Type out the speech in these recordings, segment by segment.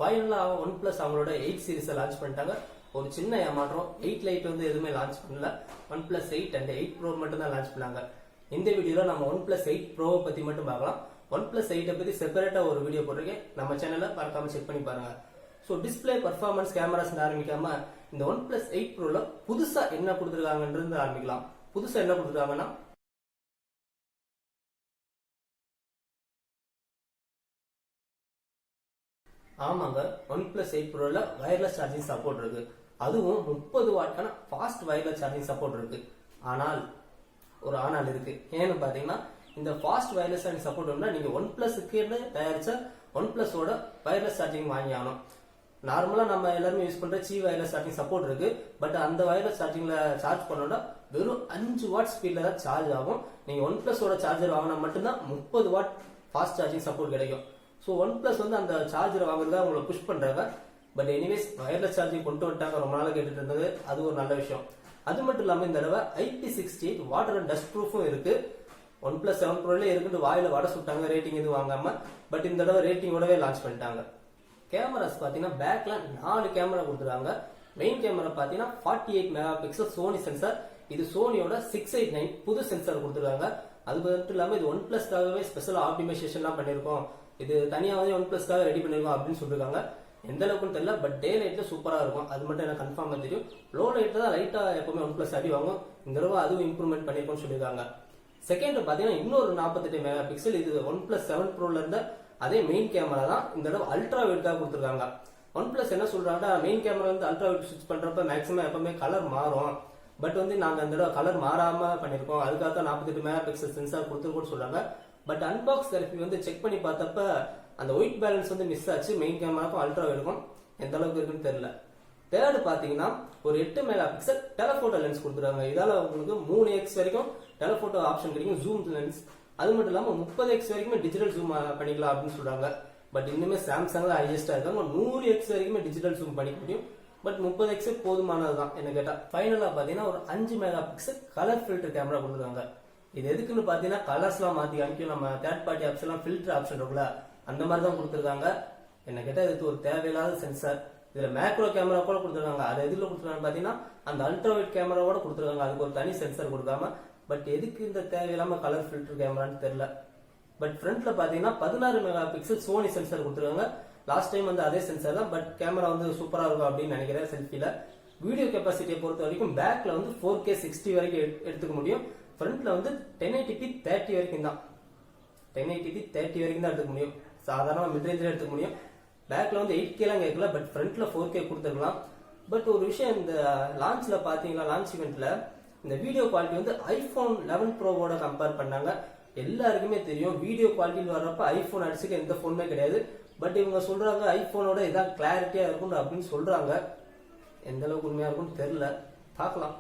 ஃபைனலா one plus அவங்களோட 8 சீரிஸை launch பண்ணிட்டாங்க. ஒரு சின்ன ஏமாற்றம், 8 லைட் வந்து எதுவுமே லான்ச் பண்ணல. ஒன் பிளஸ் 8 அண்ட் 8 ப்ரோ மட்டும் தான் லான்ச் பண்ணாங்க. இந்த வீடியோல நம்ம ஒன் பிளஸ் 8 ப்ரோவை பத்தி மட்டும் பார்க்கலாம். ஒன் பிளஸ் 8 பத்தி செப்பரேட்டா ஒரு வீடியோ போட்டிருக்கேன், நம்ம சேனல்ல மறக்காம செக் பண்ணி பாருங்க. ஸோ டிஸ்பிளே பர்ஃபார்மன்ஸ் கேமராஸ் ஆரம்பிக்காம இந்த ஒன் பிளஸ் 8 ப்ரோல புதுசா என்ன கொடுத்துருக்காங்கன்றது ஆரம்பிக்கலாம். புதுசா என்ன கொடுத்துருக்காங்கன்னா, ஆமாங்க, ஒன் பிளஸ் 8 ப்ரோல வயர்லெஸ் சார்ஜிங் சப்போர்ட் இருக்கு. அதுவும் 30 வாட்கான ஃபாஸ்ட் வயர்லெஸ் சார்ஜிங் சப்போர்ட் இருக்கு. ஆனால் இருக்கு. ஏன்னு பாத்தீங்கன்னா, இந்த ஃபாஸ்ட் வயர்லெஸ் சார்ஜிங் சப்போர்ட் நீங்க ஒன் பிளஸ்க்கு தயாரிச்ச ஒன் பிளஸோட வயர்லெஸ் சார்ஜிங் வாங்கி ஆகணும். நார்மலா நம்ம எல்லாருமே யூஸ் பண்ற சி வயர்லெஸ் சார்ஜிங் சப்போர்ட் இருக்கு. பட் அந்த வயர்லெஸ் சார்ஜிங்ல சார்ஜ் பண்ணோம்னா வெறும் 5 வாட் ஸ்பீட்ல தான் சார்ஜ் ஆகும். நீங்க ஒன் பிளஸோட சார்ஜர் வாங்கினா மட்டும்தான் 30 வாட் ஃபாஸ்ட் சார்ஜிங் சப்போர்ட் கிடைக்கும். ஸோ ஒன் பிளஸ் வந்து அந்த சார்ஜர் வாங்குறதா உங்களை புஷ் பண்றாங்க. பட் எனிவேஸ் வயர்லெஸ் சார்ஜிங் கொண்டு வந்துட்டாங்க. ரொம்ப நாளாக கேட்டுட்டு இருந்தது, அது ஒரு நல்ல விஷயம். அது மட்டும் இல்லாம இந்த தடவை IP68 வாட்டர் அண்ட் டஸ்ட் ப்ரூஃபும் இருக்கு. ஒன் பிளஸ் 7 ப்ரோல இருக்குன்னு வாயில வடை சுட்டாங்க, ரேட்டிங் எதுவும் வாங்காம. பட் இந்த தடவை ரேட்டிங்கோடவே லான்ச் பண்ணிட்டாங்க. கேமராஸ் பாத்தீங்கன்னா பேக்ல 4 கேமரா கொடுத்துருக்காங்க. மெயின் கேமரா பாத்தீங்கன்னா 48 மெகா பிக்சல் சோனி சென்சார். இது சோனியோட 689 புது சென்சார் கொடுத்துருக்காங்க. அது மட்டும் இல்லாம இது ஒன் பிளஸ்க்காகவே ஸ்பெஷல் ஆப்டிமைசேஷன்லாம் பண்ணிருக்கோம். இது தனியா வந்து ஒன் பிளஸ்க்காக ரெடி பண்ணிருக்கோம் அப்படின்னு சொல்லிருக்காங்க. எந்த அளவுக்குன்னு தெரியல, பட் டே லைட்ல சூப்பரா இருக்கும். அது மட்டும் எனக்கு கன்ஃபார்மா தெரியும். லோ லைட்ல தான் லைட்டா எப்பவுமே ஒன் பிளஸ் அடி வாங்கும். இந்த தடவை அதுவும் இம்ப்ரூவ்மெண்ட் பண்ணிருக்கோம்னு சொல்லியிருக்காங்க. செகண்ட் பாத்தீங்கன்னா இன்னொரு 48 மெகா பிக்சல். இது ஒன் பிளஸ் 7 ப்ரோல இருந்த அதே மெயின் கேமரா தான். இந்த தடவை அல்ட்ரா வைட்காக கொடுத்துருக்காங்க. ஒன் பிளஸ் என்ன சொல்றாங்கன்னா, மெயின் கேமரா வந்து அல்ட்ரா வைட் ஸ்விட்ச் பண்றப்ப மேக்ஸிமம் எப்பவுமே கலர் மாறும். பட் வந்து நாங்க இந்த தடவை கலர் மாறாம பண்ணிருக்கோம். அதுக்காக தான் 48 மெகா பிக்சல் சென்சார் கொடுத்துருக்கோம்னு சொல்றாங்க. பட் அன்பாக்ஸ் தெரப்பி வந்து செக் பண்ணி பார்த்தப்ப அந்த ஒயிட் பேலன்ஸ் வந்து மிஸ் ஆச்சு. மெயின் கேமராக்கும் அல்ட்ரா வைடுக்கும் எந்த அளவுக்கு இருக்குன்னு தெரியல. தேர்டு பாத்தீங்கன்னா ஒரு 8 மெகா பிக்சல் டெலபோட்டோ லென்ஸ் கொடுத்துருக்காங்க. இதால உங்களுக்கு 3x வரைக்கும் டெலபோட்டோ ஆப்ஷன் கிடைக்கும், ஜூம் லென்ஸ். அது மட்டும் இல்லாம 30x வரைக்குமே டிஜிட்டல் ஜூம் பண்ணிக்கலாம் அப்படின்னு சொல்றாங்க. பட் இன்னுமே சாம்சங் தான் ஹையஸ்டா இருக்காங்க. 100x வரைக்குமே டிஜிட்டல் ஜூம் பண்ணிக்க முடியும். பட் 30x போதுமானதுதான் என்ன கேட்டா. ஃபைனலா பாத்தீங்கன்னா ஒரு 5 mega pixel colour filter camera கொடுத்துருக்காங்க. இது எதுக்குன்னு பாத்தீங்கன்னா கலர்ஸ் எல்லாம் மாத்தி காமிக்கும். நம்ம தேர்ட் பார்ட்டி ஆப்ஸ் எல்லாம் ஃபில்டர் ஆப்ஷன் இருக்குல்ல, அந்த மாதிரி தான் கொடுத்துருக்காங்க. என்ன கேட்டா இது ஒரு தேவையில்லாத சென்சார். இதுல மேக்ரோ கேமரா கூட கொடுத்துருக்காங்க. அது எதுல கொடுத்துருக்காங்க பாத்தீங்கன்னா அந்த அல்ட்ரா வைட் கேமராவோட கொடுத்துருக்காங்க. அதுக்கு ஒரு தனி சென்சார் கொடுக்காம. பட் எதுக்கு இந்த தேவையில்லாம கலர் ஃபில்டர் கேமரான்னு தெரியல. பட் ஃப்ரண்ட்ல பாத்தீங்கன்னா 16 மெகா பிக்சல் சோனி சென்சார் கொடுத்துருக்காங்க. லாஸ்ட் டைம் வந்து அதே சென்சார் தான். பட் கேமரா வந்து சூப்பரா இருக்கும் அப்படின்னு நினைக்கிறேன். செல்ஃபில வீடியோ கெப்பாசிட்டியை பொறுத்த வரைக்கும் பேக்ல வந்து 4K 60 வரைக்கும் எடுத்துக்க முடியும். ஃப்ரண்ட்ல வந்து 1080p 30 வரைக்கும் தான். 1080p 30 வரைக்கும் தான் எடுத்துக்க முடியும். சாதாரண மிட்ரேஞ்சில் எடுத்துக்க முடியும். பேக்ல வந்து 8K எல்லாம் கேட்கல. பட் ஃப்ரண்ட்ல 4K கொடுத்துருக்கலாம். பட் ஒரு விஷயம், இந்த லான்ச்ல பாத்தீங்களா, லான்ச் இவெண்ட்ல இந்த வீடியோ குவாலிட்டி வந்து ஐபோன் 11 ப்ரோவோட கம்பேர் பண்ணாங்க. எல்லாருக்குமே தெரியும் வீடியோ குவாலிட்டியில் வர்றப்ப ஐபோன் அடிச்சுக்க எந்த போனுமே கிடையாது. பட் இவங்க சொல்றாங்க ஐபோனோட இதான் கிளாரிட்டியா இருக்கும் அப்படின்னு சொல்றாங்க. எந்த அளவுக்கு உண்மையா இருக்கும்னு தெரியல, பார்க்கலாம்.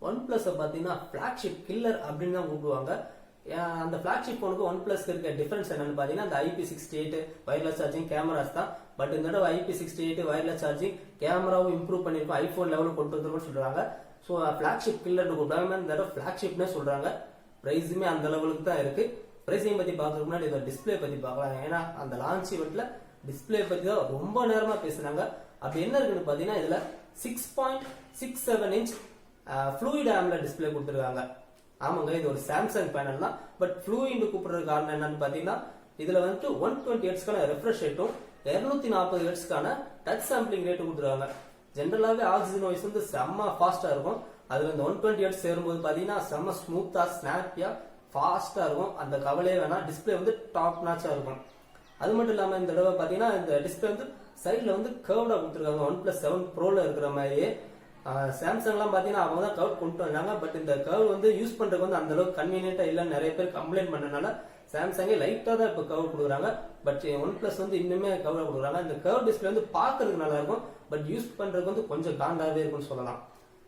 ஒன் பிளஸ் பாத்தீங்கன்னா பிளாக்ஷிப் கில்லர் அப்படின்னு தான் கூப்பிடுவாங்க. அந்த பிளாக்ஷிப் போனுக்கு ஒன் பிளஸ் இருக்க டிஃபரன்ஸ் என்னன்னு பாத்தீங்கன்னா அந்த IP68 வயர்லெஸ் சார்ஜிங் கேமராஸ் தான். பட் இந்த தடவை IP68 வயர்லெஸ் சார்ஜிங் கேமராவும் இம்ப்ரூவ் பண்ணிருக்கோம், ஐபோன் லெவலுக்கு கொண்டு வந்துருக்கோம்னு சொல்றாங்க. ஸோ பிளாக்ஷிப் கில்லர்னு கூப்பிட்டாங்க. இந்த தடவை பிளாக்ஷிப்னே சொல்றாங்க. பிரைஸுமே அந்த லெவலுக்கு தான் இருக்கு. பிரைஸையும் பத்தி பாக்குறதுக்கு முன்னாடி இதோட டிஸ்பிளே பத்தி பார்க்கலாம். ஏன்னா அந்த லான்ச் இவெண்ட்ல டிஸ்பிளே பத்தி தான் ரொம்ப நேரமா பேசுனாங்க. அப்படி என்ன இருக்குன்னு பாத்தீங்கன்னா இதுல 6.67 இன்ச் ஃப்ளூயிட் AMOLED டிஸ்பிளே கொடுத்துருக்காங்க. ஆமாங்க, இது ஒரு சாம்சங் பேனல் தான். பட் ஃப்ளூயிட் கூப்பிடுறது காரணம் என்னன்னு பாத்தீங்கன்னா இதுல வந்து 120 ஹெர்ட்ஸ்க்கான ரெஃப்ரெஷ் ரேட்டும் 240 ஹெர்ட்ஸ்க்கான டச் சாம்பிளிங் ரேட்டும் கொடுத்துருக்காங்க. ஜென்ரலாவே ஆக்சிஜன் வாய்ஸ் வந்து செம்ம ஃபாஸ்டா இருக்கும். அதுல இந்த 120 ஹெர்ட்ஸ் சேரும்போது பாத்தீங்கன்னா செம்ம ஸ்மூத்தா ஸ்னாப்பியா ஃபாஸ்டா இருக்கும். அந்த கவலையே வேணாம். டிஸ்பிளே வந்து டாப் நாச்சா இருக்கும். அது மட்டும் இல்லாம இந்த தடவை பாத்தீங்கன்னா இந்த டிஸ்பிளே வந்து சைட்ல வந்து கர்வ்டா கொடுத்துருக்காங்க. ஒன் பிளஸ் 7 ப்ரோல இருக்கிற மாதிரியே. சாம்சங் எல்லாம் பாத்தீங்கன்னா அவங்க தான் கர்வ் கொண்டு வந்தாங்க. பட் இந்த கர்வ் வந்து யூஸ் பண்றதுக்கு வந்து அந்த அளவுக்கு கன்வீனியன்டா இல்லன்னு நிறைய பேர் கம்ப்ளைண்ட் பண்ணனால சாம்சங்கே லைட்டா தான் இப்ப கர்வ் கொடுக்குறாங்க. பட் ஒன் பிளஸ் வந்து இன்னுமே கர்வ் கொடுக்குறாங்க. இந்த கர்வ் டிஸ்பிளே வந்து பாக்குறதுக்கு நல்லா இருக்கும். பட் யூஸ் பண்றதுக்கு வந்து கொஞ்சம் காண்டாவே இருக்கும்னு சொல்லலாம்.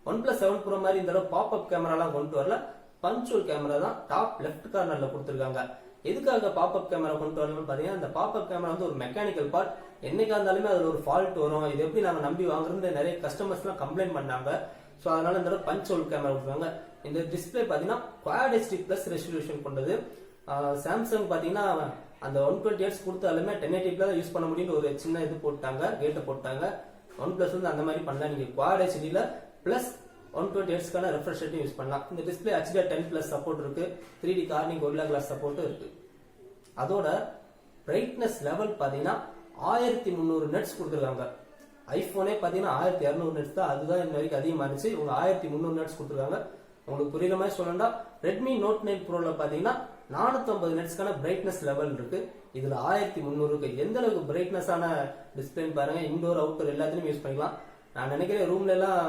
ஒன் பிளஸ் 7 ப்ரோ மாதிரி இந்த தடவை பாப்அப் கேமரா எல்லாம் கொண்டு வரல. பஞ்சுவல் கேமரா தான் டாப் லெஃப்ட் கார்னர்ல கொடுத்துருக்காங்க. எதுக்காக பாப்அப் கேமரா கொண்டு வரணும்னு பாத்தீங்கன்னா இந்த பாப்அப் கேமரா வந்து ஒரு மெக்கானிக்கல் பார்ட். என்னைக்கா இருந்தாலுமே அதுல ஒரு ஃபால்ட் வரும். இது எப்படி நாங்க நம்பி வாங்குறது நிறைய கஸ்டமர்ஸ் எல்லாம் கம்ப்ளைண்ட் பண்ணாங்க. சோ அதனால இந்த பஞ்சுவல் கேமரா கொடுத்தாங்க. இந்த டிஸ்பிளே பாத்தீங்கன்னா Quad HD+ ரெசல்யூஷன் கொண்டது. சாம்சங் பாத்தீங்கன்னா அந்த 120 ஹெர்ட்ஸ் கொடுத்தாலுமே 1080p தான் யூஸ் பண்ண முடியும்னு ஒரு சின்ன இது போட்டாங்க, கேட்டை போட்டாங்க. ஒன் பிளஸ் வந்து அந்த மாதிரி பண்ணலாம். நீங்க குவாட் ஹெச்டில பிளஸ் 120 ஹெர்ட்ஸ்க்கான ரெஃப்ரெஷ் ரேட்டும் யூஸ் பண்ணலாம். இந்த டிஸ்பிளே HDR10+ சப்போர்ட் இருக்கு, 3D கார்னிங் கொரில்லா கிளாஸ் சப்போர்ட்டும் இருக்கு. அதோட பிரைட்னஸ் லெவல் பாத்தீங்கன்னா 1300 நெட்ஸ் கொடுத்துருக்காங்க. ஐபோனே பாத்தீங்கன்னா 1200 நெட்ஸ் தான், அதுதான் இந்த வரைக்கும் அதிகமா இருந்துச்சு. இவங்க 1300 நெட்ஸ் கொடுத்துருக்காங்க. உங்களுக்கு புரியுற மாதிரி சொல்லணும்னா ரெட்மி நோட் 9 ப்ரோல பாத்தீங்கன்னா 450 நெட்ஸ்க்கான பிரைட்னஸ் லெவல் இருக்கு. இதுல 1300 இருக்கு. எந்த அளவுக்கு பிரைட்னஸ் ஆன டிஸ்பிளே பாருங்க. இன்டோர் அவுட்டோர் எல்லாத்துலயும் யூஸ் பண்ணிக்கலாம். நான் நினைக்கிறேன் ரூம்ல எல்லாம்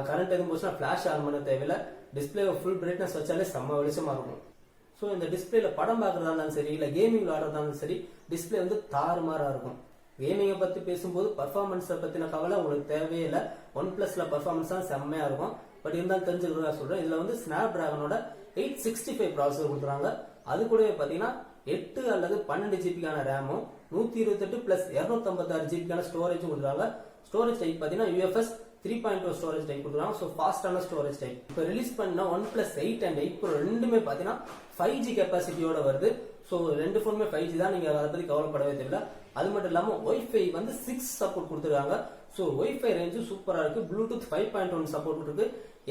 கரண்ட் எதுவும் போச்சுன்னா பிளாஷ் ஆன் பண்ண தேவையில்ல. டிஸ்பிளே ஃபுல் பிரைட்னஸ் வச்சாலே செம்ம வெளிச்சமா இருக்கும். ஸோ இந்த டிஸ்பிளேல படம் பார்க்கறதா இருந்தாலும் சரி, இல்ல கேமிங் விளையாடுறதா இருந்தாலும் சரி, டிஸ்பிளே வந்து தாறுமாறா இருக்கும். கேமிங்கை பத்தி பேசும்போது பர்ஃபார்மன்ஸை பத்தின கவலை உங்களுக்கு தேவையே இல்லை. ஒன் பிளஸ்ல பர்ஃபார்மன்ஸ் தான் செம்மையா இருக்கும். பட் இருந்தாலும் தெரிஞ்சுக்கிறதா சொல்றேன். இதுல வந்து ஸ்னாப் டிராகனோட 865 ப்ராசஸர் கொடுக்குறாங்க. அது கூடவே பாத்தீங்கன்னா 8 அல்லது 12 ஜிபிக்கான ரேமும் 128 பிளஸ் 256 ஜிபிக்கான ஸ்டோரேஜும் கொடுக்குறாங்க. ஸ்டோரேஜ் டைப் பாத்தீங்கன்னா UFS 3.0 ஸ்டோரேஜ் டைப் கொடுக்குறாங்க. ஸோ ஃபாஸ்டான ஸ்டோரேஜ் டைப். இப்போ ரிலீஸ் பண்ண OnePlus 8 and 8 Pro ரெண்டுமே பாத்தீங்கன்னா 5G கெப்பாசிட்டியோட வருது. ஸோ ரெண்டு போனுமே 5G தான், நீங்க அதை பத்தி கவலைப்படவே தெரியல. அது மட்டும் இல்லாம Wi-Fi வந்து 6 சப்போர்ட் கொடுத்துருக்காங்க. ஸோ Wi-Fi ரேஞ்சு சூப்பரா இருக்கு. Bluetooth 5.1 சப்போர்ட் இருக்கு,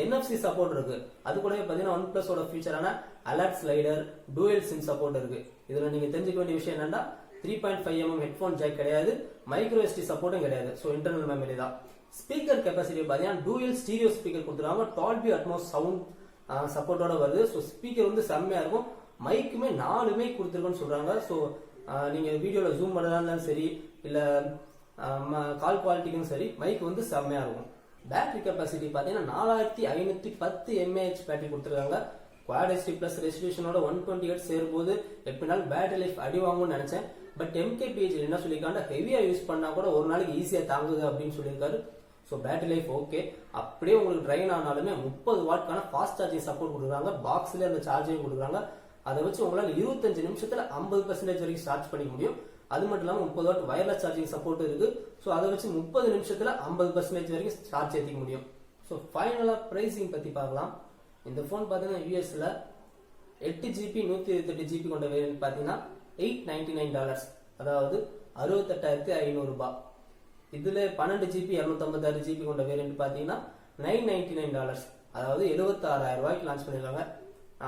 NFC சப்போர்ட் இருக்கு. அது கூடவே பாத்தீங்கன்னா OnePlus ஃபீச்சரான alert slider, dual SIM support இருக்கு. இதுல நீங்க தெரிஞ்சுக்க வேண்டிய விஷயம் என்னன்னா 3.5mm ஹெட்போன் ஜாக் கிடையாது, மைக்ரோ SD சப்போர்ட்டும் கிடையாது. ஸோ இன்டர்னல் மெமரி தான். ஸ்பீக்கர் கெப்பாசிட்டி பாத்தீங்கன்னா டூயல் ஸ்டீரியோ ஸ்பீக்கர் கொடுத்துருக்காங்க. Dolby Atmos சவுண்ட் சப்போர்ட்டோட வருது. ஸோ ஸ்பீக்கர் வந்து செம்மையா இருக்கும். மைக்குமே 4 மைக் கொடுத்துருக்கோன்னு சொல்றாங்க. ஸோ நீங்க வீடியோல ஜூம் பண்ணதா இருந்தாலும் சரி, இல்ல கால் குவாலிட்டிக்கும் சரி, மைக் வந்து செம்மையா இருக்கும். பேட்டரி கெப்பாசிட்டி பாத்தீங்கன்னா 4510 mAh பேட்டரி கொடுத்துருக்காங்க. குவாட் HD பிளஸ் ரெசல்யூஷனோட 120 ஹெர்ட்ஸ் சேரும்போது எப்படினாலும் பேட்டரி லைஃப் அடி வாங்கும்னு நினைச்சேன். பட் MKPH என்ன சொல்லியிருக்காங்க, ஹெவியா யூஸ் பண்ணா கூட ஒரு நாளைக்கு ஈஸியா தாங்குது அப்படின்னு சொல்லியிருக்காரு. So battery life okay. அப்படியே உங்களுக்கு ட்ரைன் ஆனாலுமே 30 வாட்கான ஃபாஸ்ட் சார்ஜிங் சப்போர்ட் கொடுக்குறாங்க. பாக்ஸ்ல அந்த சார்ஜிங் கொடுக்குறாங்க. அதை வச்சு உங்களால 25 நிமிஷத்துல 50% வரைக்கும் சார்ஜ் பண்ணிக்க முடியும். அது மட்டும் இல்லாம 30 வாட் வயர்லெஸ் சார்ஜிங் சப்போர்ட் இருக்கு. ஸோ அதை வச்சு 30 நிமிஷத்துல 50% வரைக்கும் சார்ஜ் ஏற்றிக்க முடியும். ஸோ ஃபைனலா பிரைசிங் பத்தி பார்க்கலாம். இந்த போன் பாத்தீங்கன்னா யூஎஸ்ல 8GB 128GB கொண்ட வேரியன்ட் பாத்தீங்கன்னா $899, அதாவது 68,500 ரூபாய். இதுல 12GB 256GB கொண்ட வேரியன்ட் பாத்தீங்கன்னா $999, அதாவது 76,000 ரூபாய்க்கு லான்ச் பண்ணிருக்காங்க.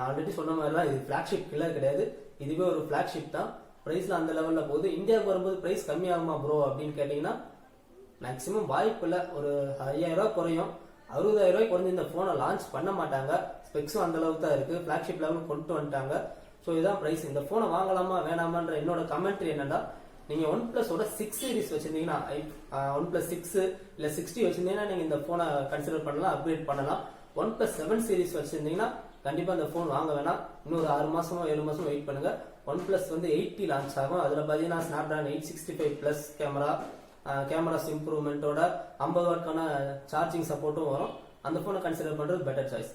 ஆல்ரெடி சொன்ன மாதிரி தான், இது பிளாக்ஷிப் கில்லர் கிடையாது. இதுவே ஒரு பிளாக்ஷிப் தான். பிரைஸ்ல அந்த லெவல்ல போகுது. இந்தியாவுக்கு வரும்போது பிரைஸ் கம்மியாகுமா ப்ரோ அப்படின்னு கேட்டீங்கன்னா மேக்சிமம் வாய்ப்பு இல்ல. ஒரு 5,000 ரூபாய் குறையும். 60,000 ரூபாய் குறைஞ்சு இந்த போனை லான்ச் பண்ண மாட்டாங்க. ஸ்பெக்ஸும் அந்த அளவுக்கு தான் இருக்கு. பிளாக்ஷிப் லெவல் கொண்டு வந்துட்டாங்க. ஸோ இதான் பிரைஸ். இந்த போனை வாங்கலாமா வேணாமான்ற என்னோட கமெண்ட்ரி என்னன்னா, நீங்க OnePlus-ஓட 6 சீரிஸ் வச்சிருந்தீங்கன்னா, OnePlus 6 இல்ல 60 வச்சிருந்தீங்கன்னா நீங்க இந்த போனை கன்சிடர் பண்ணலாம், அப்கிரேட் பண்ணலாம். OnePlus 7 சீரிஸ் வச்சிருந்தீங்கன்னா கண்டிப்பா இந்த போன் வாங்க வேணாம். இன்னொரு 6 மாசமோ 7 மாசமோ வெயிட் பண்ணுங்க. OnePlus வந்து 80 லான்ச் ஆகும். அதுல பாத்தீங்கன்னா Snapdragon 865 பிளஸ் கேமராஸ் இம்ப்ரூவ்மெண்டோட 50 வாட்கான சார்ஜிங் சப்போர்ட்டும் வரும். அந்த போனை கன்சிடர் பண்றது பெட்டர் சாய்ஸ்.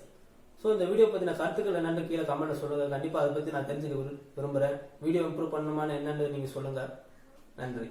ஸோ இந்த வீடியோ பத்தின கருத்துக்கள் என்னன்னு கீழே கமெண்ட்ல சொல்லுங்க. கண்டிப்பா அதை பத்தி நான் தெரிஞ்சுக்க விரும்புறேன். வீடியோ இம்ப்ரூவ் பண்ணுமான்னு என்னன்னு நீங்க சொல்லுங்க. நன்றி.